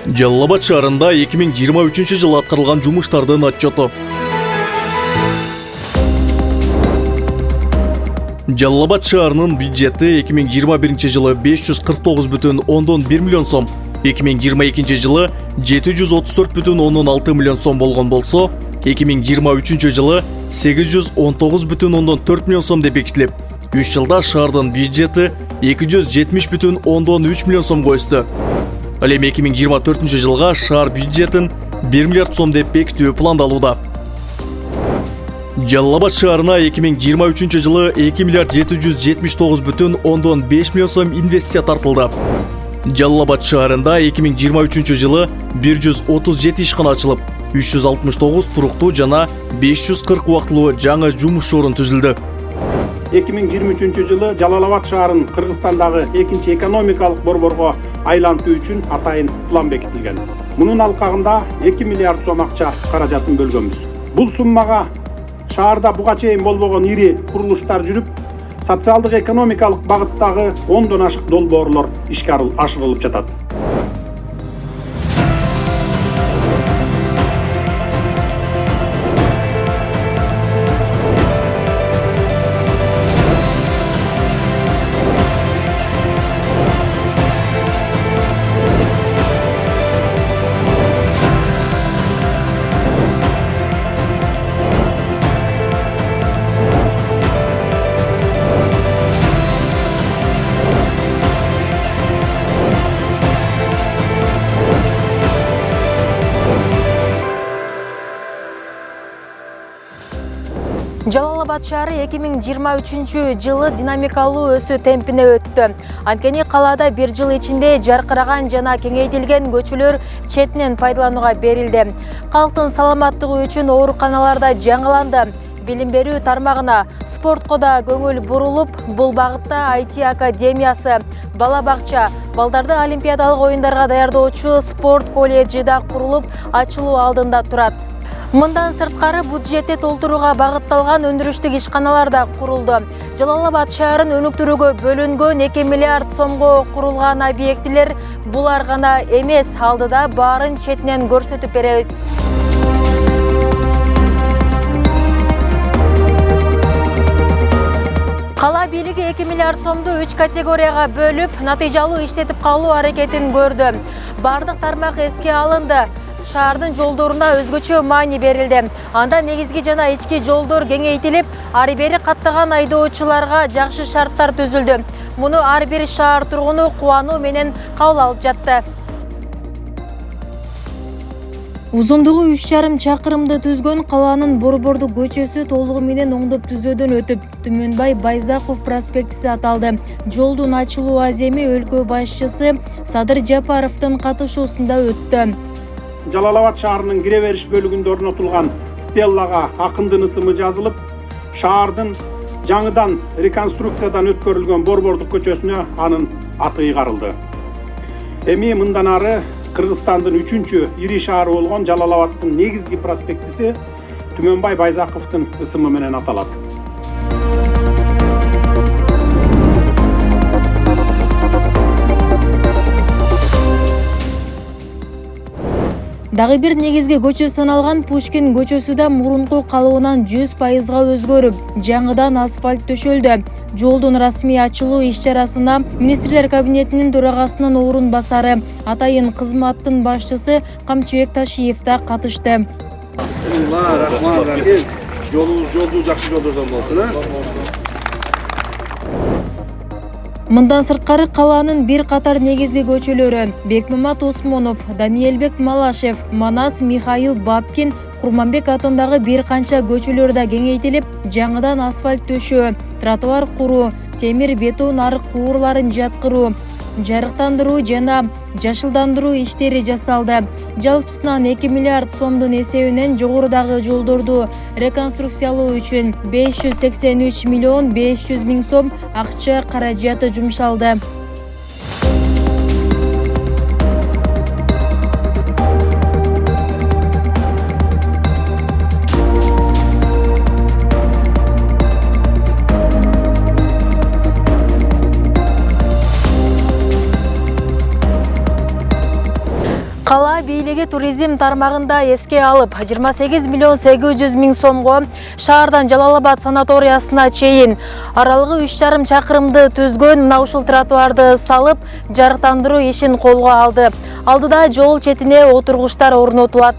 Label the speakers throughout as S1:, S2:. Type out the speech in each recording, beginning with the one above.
S1: Жалал Абад шаарында 2023 жылы аткарылган жумуштардын отчету. Жалал Абад шаарынын бюджети 2021 жылы 549,1 миллион сом, 2022 жылы 734,6 миллион сом болгон болсо, 2023 жылы 819,4 миллион сом деп бекитилип, 3 жылда шаардын бюджети 270,3 миллион сомго өстү. Ал эми 2024 жылга шаар бюджетин 1 миллиард сом деп бекитүү пландалууда. Жалал Абад шаарына 2023 жылы 2 миллиард 779,5 миллион сом инвестиция тартылды. Жалал Абад шаарында 2023 жылы 137 ишкана ачылып, 369 туруктуу жана 540 убактылуу жаңы жумуш орун түзүлдү.
S2: 2023 жылы Жалал Абад шаарын Кыргызстандагы экинчи экономикалык борборго айлантуу үчүн атайын план бекитилген. Мунун алкагында 2 миллиард сом акча каражатын бөлгөнбүз. Бул суммага шаарда буга чейин болбогон ири курулуштар жүрүп, социалдык экономикалык багыттагы 10дон ашык долбоорлор ишке ашырылып жатат.
S3: Жалал Абад шаары 2023 жылы динамикалуу өсүү темпине өттү. Анткени калаада бир жыл ичинде жаркыраган жана кеңейтилген көчөлөр четинен пайдаланууга берилди. Калктын саламаттыгы үчүн ооруканаларда жаңыланды. Билим берүү тармагына, спортко да көңүл бурулуп, бул багытта IT академиясы, бала бакча, балдарды олимпиадалык оюндарга даярдоочу спорт колледжи да курулуп, ачылуу алдында турат. Мындан сырткары бюджетти толтурууга багытталган өндүрүштүк ишканалар да курулду. Жалал Абад шаарын өнүктүрүүгө бөлүнгөн 2 миллиард сомго курулган объектилер булар гана эмес, алдыда баарын четинен көрсөтүп беребиз. Кала бийлиги 2 миллиард сомду 3 категорияга бөлүп, натыйжалуу иштетип калуу аракетин көрдү. Бардык тармак эске алынды. Шаардын жолдоруна өзгөчө маани берилди. Анда негизги жана ички жолдор кеңейтилип, ары бери каттаган айдоочуларга жакшы шарттар түзүлдү. Муну ар бир шаар тургуну кубануу менен кабыл алып жатты. Узундугу 3,5 чакырымды түзгөн калаанын борбордук көчөсү толугу менен оңдоп түзөөдөн өтүп, Түмөнбай Байзаков проспектиси аталды. Жолдун ачылуу аземи өлкө башчысы Садыр Жапаровдун катышуусунда өттү.
S2: Жалал Абад шаарынын кире бериш бөлүгүндө орнотулган стеллага акындын ысымы жазылып, шаардын жаңыдан реконструкциядан өткөрүлгөн борбордук көчөсүнө анын аты ыйгарылды. Эми мындан ары Кыргызстандын 3-чү ири шаары болгон Жалал Абадтын негизги проспектиси Түмөнбай Байзаковдун ысымы менен аталат.
S3: Дагы бир негизги көчө саналган Пушкин көчөсү да мурунку калыбынан 100% өзгөрүп, жаңыдан асфальт төшөлдү. Жолдун расмий ачылуу иш-чарасына Министрлер кабинетинин төрагасынын орун басары, атайын кызматтын башчысы Камчыбек Ташиев да катышты.
S2: Жолу жакшы жолдордон болсун.
S3: Мындан сырткары калаанын бир катар негизги көчөлөрү Бекмамат Осмонов, Даниэлбек Малашев, Манас Михаил Бабкин, Курманбек атындагы бир канча көчөлөр да кеңейтилип, жаңыдан асфальт төшөө, тротуар куруу, темир бетон арык куурларын жаткыруу, жарыктандыруу жана жашылдандыруу иштери жасалды. Жалпысынан 2 миллиард сомдун эсебинен жогорудагы жолдорду реконструкциялоо үчүн 583 миллион 500 миң сом акча каражаты жумшалды. Кала бийлиги туризм тармагында эске алып 28 миллион 800 миң сомго шаардан Жалал-Абад санаториясына чейин аралыгы 3,5 чакырымды түзгөн мына ушул тротуарды салып, жарыктандыруу ишин колго алды. Алдыда жол четине отургучтар орнотулат.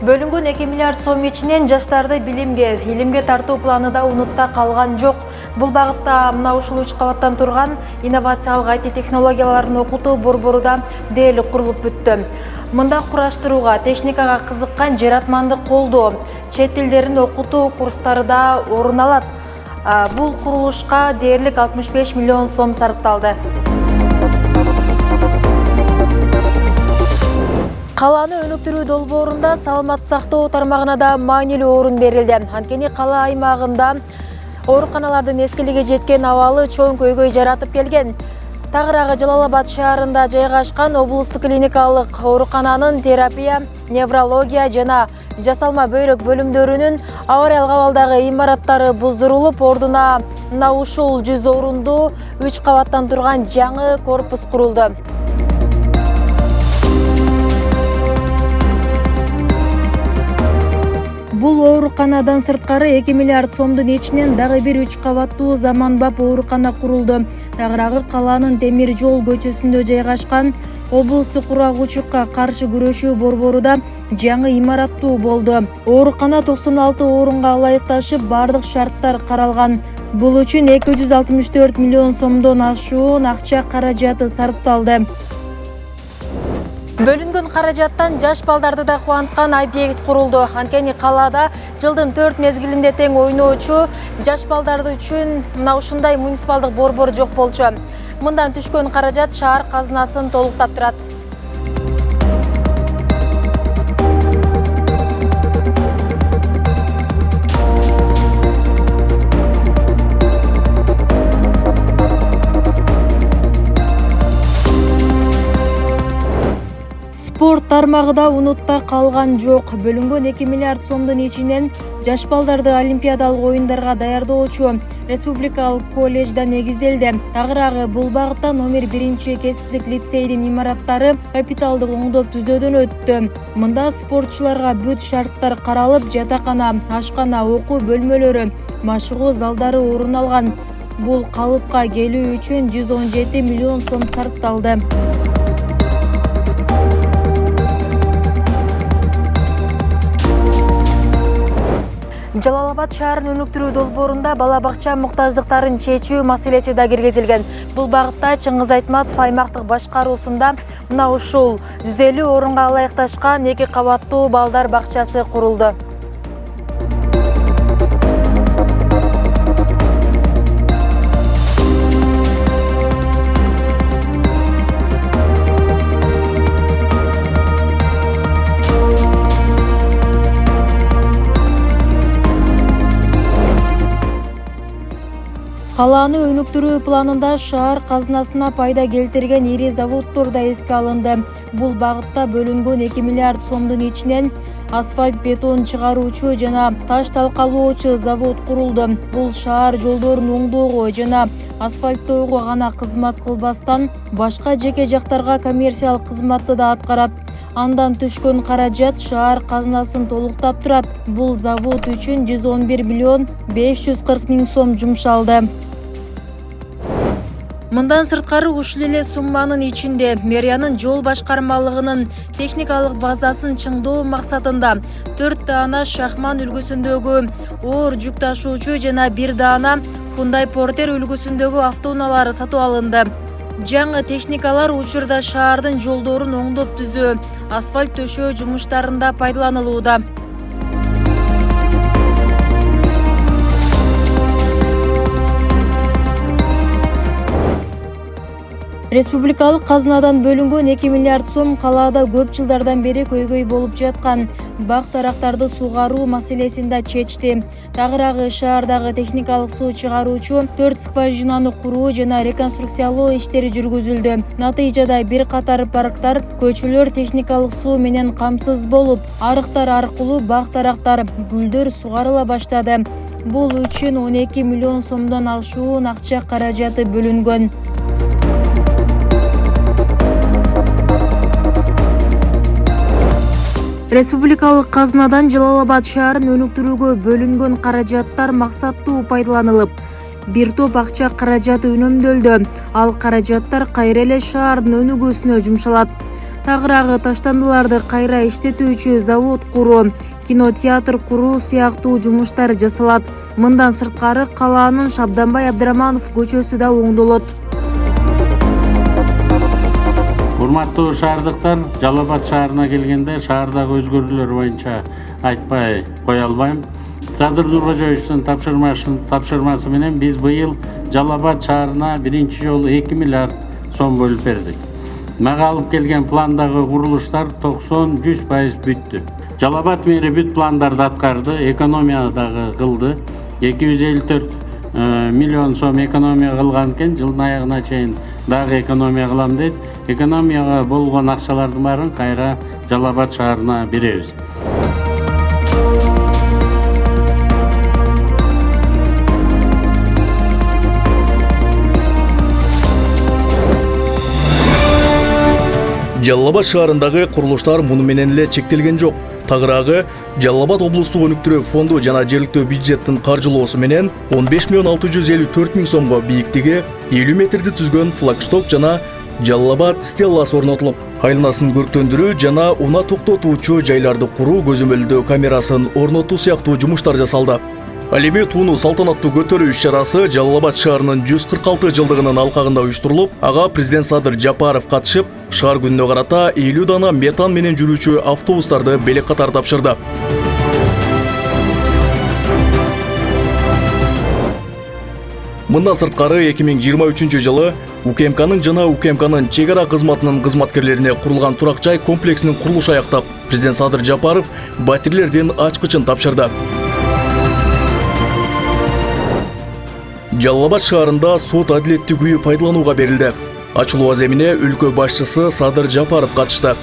S3: Бөлүнгөн 2 миллиард сом ичинен жаштарды билимге, илимге тартуу планы да унутта калган жок. Бул багытта мына ушул 3 кабаттан турган инновациялык IT технологияларын окутуу борбору да дээрлик курулуп бүттү. Мында кураштырууга, техникага кызыккан жаратманды колдоо, чет тилдерин окутуу курстары да орун алат. Бул курулушка дээрлик 65 миллион сом сарпталды. Каланы өнүктүрүү долбоорунда саламат сактоо тармагына да маанилүү орун берилди. Анткени кала аймагында ооруканалардын эскилиги жеткен абалы чоң көйгөй жаратып келген. Тагыраагы Жалал-Абад шаарында жайгашкан облустук клиникалык оорукананын терапия, неврология жана жасалма бөйрөк бөлүмдөрүнүн авариялык абалдагы имараттары буздурулуп, ордуна мына ушул 100 орундуу 3 кабаттан турган жаңы корпус курулду. Бул ооруканадан сырткары 2 миллиард сомдун ичинен дагы бир 3 кабаттуу заманбап оорукана курулду. Тагыраагы каланын Темир жол көчөсүндө жайгашкан облустук курагучулукка каршы күрөшүү борборуда жаңы имараттуу болду. Оорукана 96 орунга ылайыкташып, бардык шарттар каралган. Бул үчүн 264 миллион сомдон ашуун акча каражаты сарпталды. Бөлүнгөн каражаттан жаш балдарды да кубанткан объект курулду. Анткени калаада жылдын 4 мезгилинде тең ойноочу жаш балдарды үчүн мына ушундай муниципалдык борбор жок болчу. Мындан түшкөн каражат шаар казынасын толуктап турат. Спорт тармагы да унутта калган жок. Бөлүнгөн 2 миллиард сомдун ичинен жаш балдарды олимпиадалык оюндарга даярдоочу республикалык коллежда негизделди. Тагыраагы бул багытта номер 1 кесиптик лицейдин имараттары капиталдык оңдоп түзөөдөн өттү. Мында спортчуларга бүт шарттар каралып, жатакана, ашкана, окуу бөлмөлөрү, машыгуу залдары орун алган. Бул калыпка келүү үчүн 117 миллион сом сарпталды. Жалал-Абад шаарын өнүктүрүү долбоорунда бала бакча муктаждыктарын чечүү маселеси да киргизилген. Бул багытта Чыңгыз Айтматов аймактык башкаруусунда мына ушул 150 орунга ылайыкташкан 2 кабаттуу балдар бакчасы курулду. Каланы өнүктүрүү планында шаар казынасына пайда келтирген ири заводдор да эске алынды. Бул багытта бөлүнгөн 2 миллиард сомдун ичинен асфальт бетон чыгаруучу жана таш талкалоочу завод курулду. Бул шаар жолдорун оңдоого жана асфальттоого гана кызмат кылбастан, башка жеке жактарга коммерциялык кызматты да аткарат. Андан түшкөн каражат шаар казынасын толуктап турат. Бул завод үчүн 111 миллион 540 миң сом жумшалды. Мындан сырткары ушул эле сумманын ичинде мэриянын жол башкармалыгынын техникалык базасын чыңдоо максатында 4 даана Шахман үлгүсүндөгү оор жүк ташуучу жана 1 даана Hyundai Porter үлгүсүндөгү автоунаалар сатып алынды. Жаңы техникалар учурда шаардын жолдорун оңдоп түзөө, асфальт төшөө жумуштарында пайдаланылууда. Республикалык казынадан бөлүнгөн 2 миллиард сом калаада көп жылдардан бери көйгөй болуп жаткан бак дарактарды суугаруу маселесин да чечти. Тагыраагы шаардагы техникалык суу чыгаруучу 4 скважинаны куруу жана реконструкциялоо иштери жүргүзүлдү. Натыйжада бир катар парктар, көчөлөр техникалык суу менен камсыз болуп, арыктар аркылуу бак дарактар, гүлдөр сугарыла баштады. Бул үчүн 12 миллион сомдон ашуун акча каражаты бөлүнгөн. Республикалык казынадан Жалал Абад шаарын өнүктүрүүгө бөлүнгөн каражаттар максаттуу пайдаланылып, бир топ акча каражаты үнөмдөлдү. Ал каражаттар кайра эле шаардын өнүгүүсүнө жумшалат. Тагыраагы таштандыларды кайра иштетүүчү завод куруу, кинотеатр куруу сыяктуу жумуштар жасалат. Мындан сырткары калаанын Шабданбай Абдыраманов көчөсү да оңдолот.
S4: Урматтуу шаардыктар, Жалал Абад шаарына келгенде шаардагы өзгөрүүлөр боюнча айтпай кое албайм. Садыр Нуркожоевичтин тапшырмасы менен биз быйыл Жалал Абад шаарына биринчи жолу 2 миллиард сом бөлүп бердик. Мага алып келген пландагы курулуштар 90-100% бүттү. Жалал Абад мэри бүт пландарды аткарды, экономия дагы кылды. 254 миллион сом экономия кылган экен, жылдын аягына чейин дагы экономия кылам дейт. Экономияга болгон акчалардын баарын кайра Жалал Абад шаарына беребиз.
S1: Жалал Абад шаарындагы курулуштар муну менен эле чектелген жок. Тагыраагы Жалал Абад облустук өнүктүрүү фонду жана жергиликтүү бюджеттин каржылоосу менен 15 миллион 654 миң сомго бийиктиги 50 метрди түзгөн флагшток жана Жалал Абад стелласы орнотулуп, айланасын көрктөндүрүү жана уна токтотуучу жайларды куруу, көзөмөлдөө камерасын орнотуу сыяктуу жумуштар жасалды. Ал эми тууну салтанаттуу көтөрүү иш-чарасы Жалал Абад шаарынын 146 жылдыгынын алкагында уюштурулуп, ага президент Садыр Жапаров катышып, шаар күнүнө карата 50 дана метан менен жүрүүчү автобустарды белек катары тапшырды. Мындан сырткары 2023 жылы УКМКнын жана УКМКнын чек ара кызматынын кызматкерлерине курулган турак жай комплексинин курулушу аяктап, президент Садыр Жапаров батирлердин ачкычын тапшырды. Жалал Абад шаарында сот адилеттик үйү пайдаланууга берилди. Ачылуу аземине өлкө башчысы Садыр Жапаров катышты.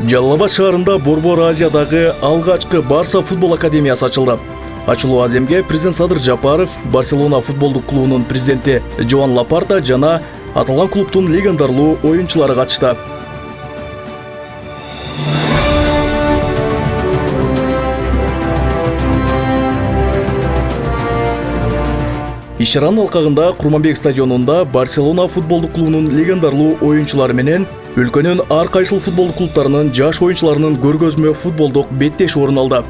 S1: Жалал Абад шаарында Борбор Азиядагы алгачкы Барса футбол академиясы ачылды. Ачылуу аземге президент Садыр Жапаров, Барселона футболдук клубунун президенти Жоан Лапорта жана аталган клубтун легендарлуу оюнчулары катышты. Иш-чаранын алкагында Курманбек стадионунда Барселона футболдук клубунун легендарлуу оюнчулары менен өлкөнүн ар кайсыл футбол клубтарынын жаш оюнчуларынын көргөзмө футболдук беттеши орун алды.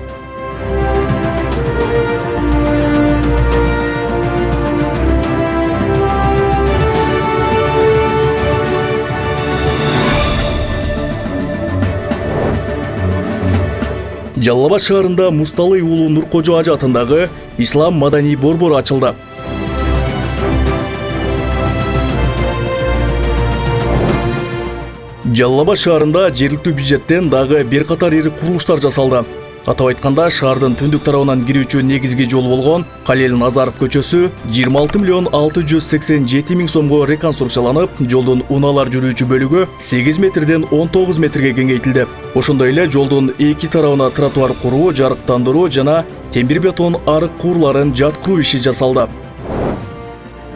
S1: Жалал Абад шаарында Мусталый уулу Нуркожо ажы атындагы Ислам маданий борбору ачылды. Жалал Абад шаарында жергиликтүү бюджеттен дагы бир катар ири курулуштар жасалды. Атап айтканда, шаардын түндүк тарабынан кирүүчү негизги жол болгон Калел Назаров көчөсү 26 миллион 687 миң сомго реконструкцияланып, жолдун унаалар жүрүүчү бөлүгү 8 метрден 19 метрге кеңейтилди. Ошондой эле жолдун эки тарабына тротуар куруу, жарыктандыруу жана темир бетон арык куурларын жаткыруу иши жасалды.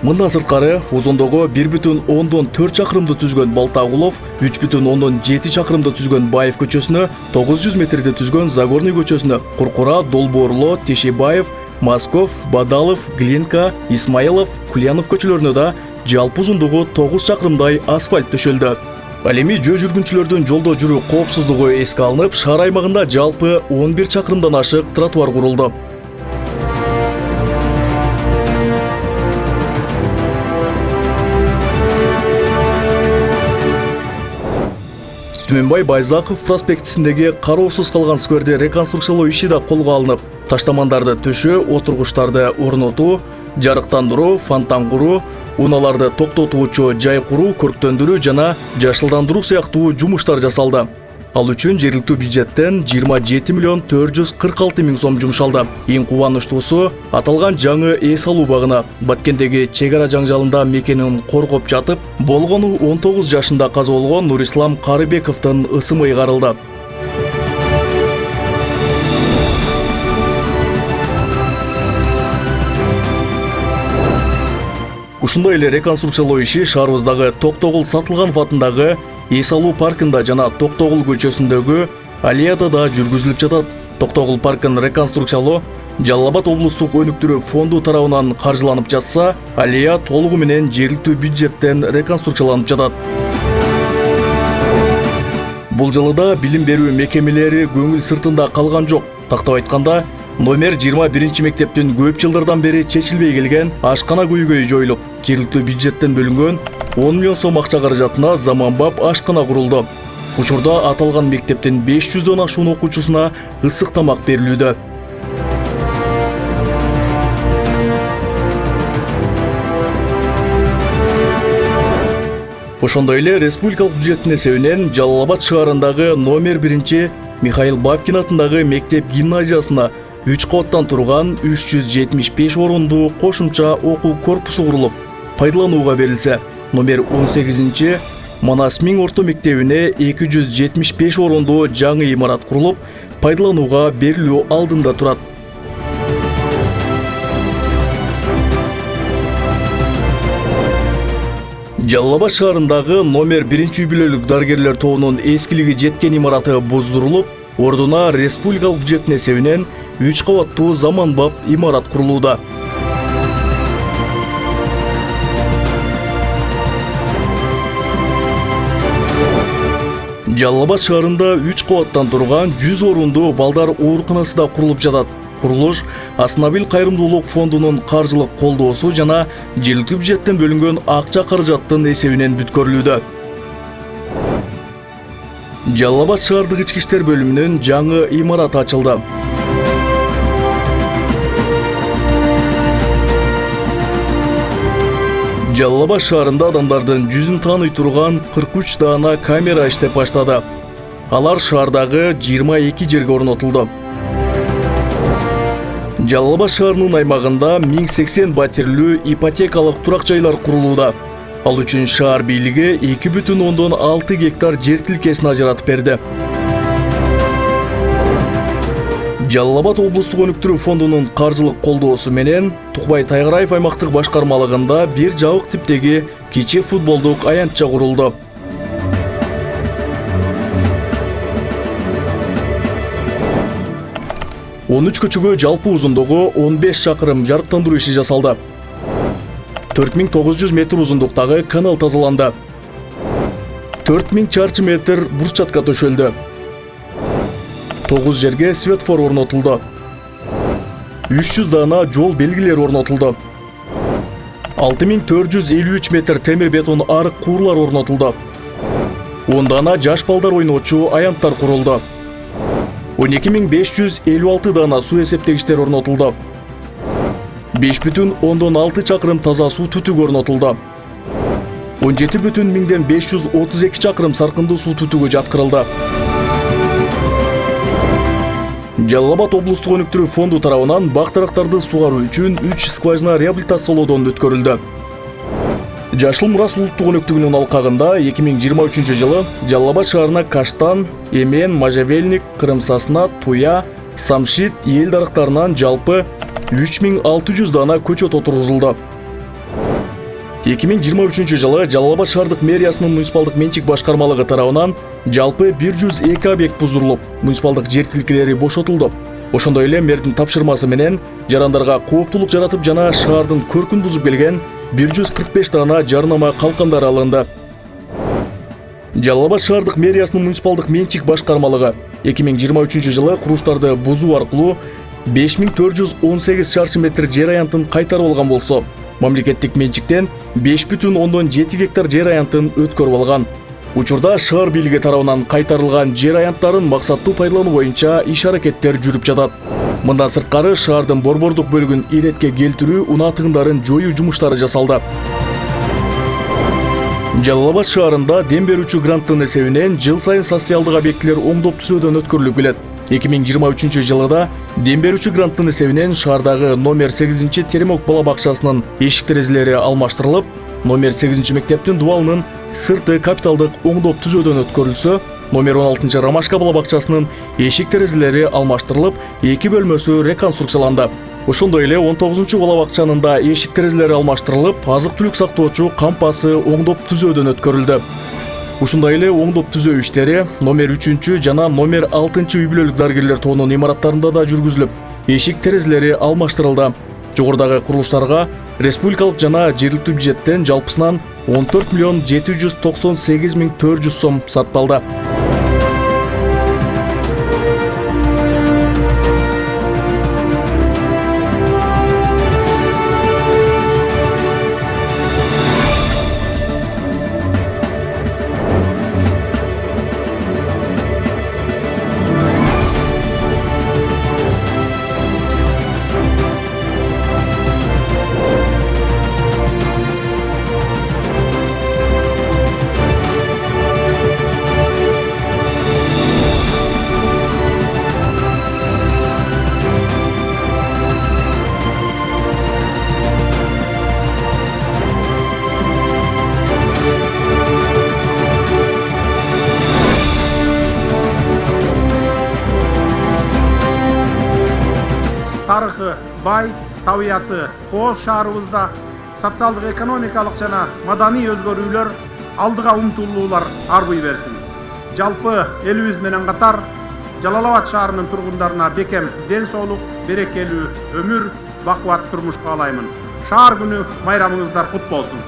S1: Мындан сырткары, узундугу 1,4 чакырымды түзгөн Балтагулов, 3,7 чакырымды түзгөн Баев көчөсүнө, 900 метрди түзгөн Загорный көчөсүнө, Куркура, Долбоорло, Тешебаев, Масков, Бадалов, Глинка, Исмаилов, Кулянов көчөлөрүнө да жалпы узундугу 9 чакырымдай асфальт төшөлдү. Ал эми жөө жүргүнчүлөрдүн жолдо жүрүү коопсуздугу эске алынып, шаар аймагында жалпы 11 чакырымдан ашык тротуар курулду. Түмөнбай Байзаков проспектисиндеги кароосуз калган скверди реконструкциялоо иши да колго алынып, таштамандарды төшөө, отургучтарды орнотуу, жарыктандыруу, фонтан куруу, унааларды токтотуучу жай куруу, көрктөндүрүү жана жашылдандыруу сыяктуу жумуштар жасалды. Ал үчүн жергиликтүү бюджеттен 27 миллион 446 миң сом жумшалды. Эң кубанычтуусу, аталган жаңы эс алуу багына Баткендеги чек ара жаңжалында мекенин коргоп жатып, болгону 19 жашында каза болгон Нурислам Карыбековдун ысымы ыйгарылды. Ушундай эле реконструкциялоо иши шаарыбыздагы Токтогул Сатылганов атындагы эс алуу паркында жана Токтогул көчөсүндөгү аллеяда да жүргүзүлүп жатат. Токтогул паркын реконструкциялоо Жалал Абад облустук өнүктүрүү фонду тарабынан каржыланып жатса, аллея толугу менен жергиликтүү бюджеттен реконструкцияланып жатат. Бул жылы да билим берүү мекемелери көңүл сыртында калган жок. Тактап айтканда, номер 21 мектептин көп жылдардан бери чечилбей келген ашкана көйгөйү жоюлуп, жергиликтүү бюджеттен бөлүнгөн 10 миллион сом акча каражатына заманбап ашкана курулду. Учурда аталган мектептин 500дөн ашуун окуучусуна ысык тамак берилүүдө. Ошондой эле республикалык бюджеттин эсебинен Жалал Абад шаарындагы номер 1 Михаил Бабкин атындагы мектеп гимназиясына 3 кабаттан турган 375 орундуу кошумча окуу корпусу курулуп, пайдаланууга берилсе, номер 18 Манас Миң орто мектебине 275 орундуу жаңы имарат курулуп, пайдаланууга берилүү алдында турат. Жалал Абад шаарындагы номер 1 үй бүлөлүк дарыгерлер тобунун эскилиги жеткен имараты боздурулуп, ордуна республикалык бюджеттин эсебинен 3 кабаттуу заманбап имарат курулууда. Жалал Абад шаарында 3 кабаттан турган 100 орундуу балдар ооруканасы да курулуп жатат. Курулуш Аснабил кайрымдуулук фондунун каржылык колдоосу жана жергиликтүү бюджеттен бөлүнгөн акча каражаттын эсебинен бүткөрүлүүдө. Жалал Абад шаардык ички иштер бөлүмүнүн жаңы имараты ачылды. Жалал Абад шаарында адамдардын жүзүн тааный турган 43 даана камера иштеп баштады. Алар шаардагы 22 жерге орнотулду. Жалал Абад шаарынын аймагында 1080 батирлүү ипотекалык турак жайлар курулууда. Ал үчүн шаар бийлиги 2,6 гектар жер тилкесин ажыратып берди. Жалал Абад облустук өнүктүрүү фондунун каржылык колдоосу менен Тукбай Тайгараев аймактык башкармалыгында бир жабык типтеги кичи футболдук аянтча курулду. Он 13 көчөгө жалпы узундугу 15 шакырым жарыктандыруу иши жасалды. 4900 метр узундуктагы канал тазаланды. 4000 чарчы метр брусчатка төшөлдү. 9 жерге светофор орнотулду. 300 даана жол белгилери орнотулду. 6453 метр темир бетон арык куурлар орнотулду. 10 даана жаш балдар ойночу аянттар курулду. 12556 даана суу эсептегичтер орнотулду. 5,6 чакырым таза суу түтүгү орнотулду. 17,532 чакырым саркындуу суу түтүгү жаткырылды. Жалал Абад облустук өнүктүрүү фонду тарабынан бак-дарактарды сугаруу үчүн 3 скважина реабилитациялоодон өткөрүлдү. Жашыл мурас улуттук өнөктүгүнүн алкагында 2023 жылы Жалал Абад шаарына Каштан, Эмен, Можжевельник, Кырым Сосна, Туя, Самшит эл дарактарынан жалпы 3600 даана көчөт отургузулду. 2023 жылы Жалал Абад шаардык мэриясынын муниципалдык менчик башкармалыгы тарабынан жалпы 102 объект буздурулуп, муниципалдык жер тилкелери бошотулду. Ошондой эле мэрдин тапшырмасы менен жарандарга кооптулук жаратып жана шаардын көркүн бузуп келген 145 даана жарнама калкандары алынды. Жалал Абад шаардык мэриясынын муниципалдык менчик башкармалыгы 2023 жылы курулуштарды бузуу аркылуу 5418 чарчы метр жер аянтын кайтарып алган болсо, мамлекеттик менчиктен 5,7 гектар жер аянтын өткөрүп алган. Учурда шаар бийлиги тарабынан кайтарылган жер аянттарын максаттуу пайдалануу боюнча иш-аракеттер жүрүп жатат. Мындан сырткары шаардын борбордук бөлүгүн иретке келтирүү, унаа тыгындарын жоюу жумуштары жасалды. Жалал Абад шаарында дем берүүчү гранттын эсебинен жыл сайын социалдык объектилер оңдоп түзөөдөн өткөрүлүп келет. 2023 жылыда дем берүүчү гранттын эсебинен шаардагы номер 8 Теремок бала бакчасынын эшик терезелери алмаштырылып, номер 8 мектептин дубалынын сырты капиталдык оңдоп түзөөдөн өткөрүлсө, номер 16 Ромашка бала бакчасынын эшик терезелери алмаштырылып, 2 бөлмөсү реконструкцияланды. Ошондой эле 19 бала бакчанын да эшик терезелери алмаштырылып, азык-түлүк сактоочу кампасы оңдоп түзөөдөн өткөрүлдү. Ушундай эле оңдоп түзөө иштери номер 3 жана номер 6 үй бүлөлүк дарыгерлер тобунун имараттарында да жүргүзүлүп, эшик терезелери алмаштырылды. Жогорудагы курулуштарга республикалык жана жергиликтүү бюджеттен жалпысынан 14 миллион 798 миң 400 сом сарпталды.
S2: Тарыхы бай, табияты кооз шаарыбызда социалдык экономикалык жана маданий өзгөрүүлөр, алдыга умтулуулар арбый берсин. Жалпы элибиз менен катар Жалал Абад шаарынын тургундарына бекем ден соолук, берекелүү өмүр, бакубат турмуш каалаймын. Шаар күнү майрамыңыздар кут болсун.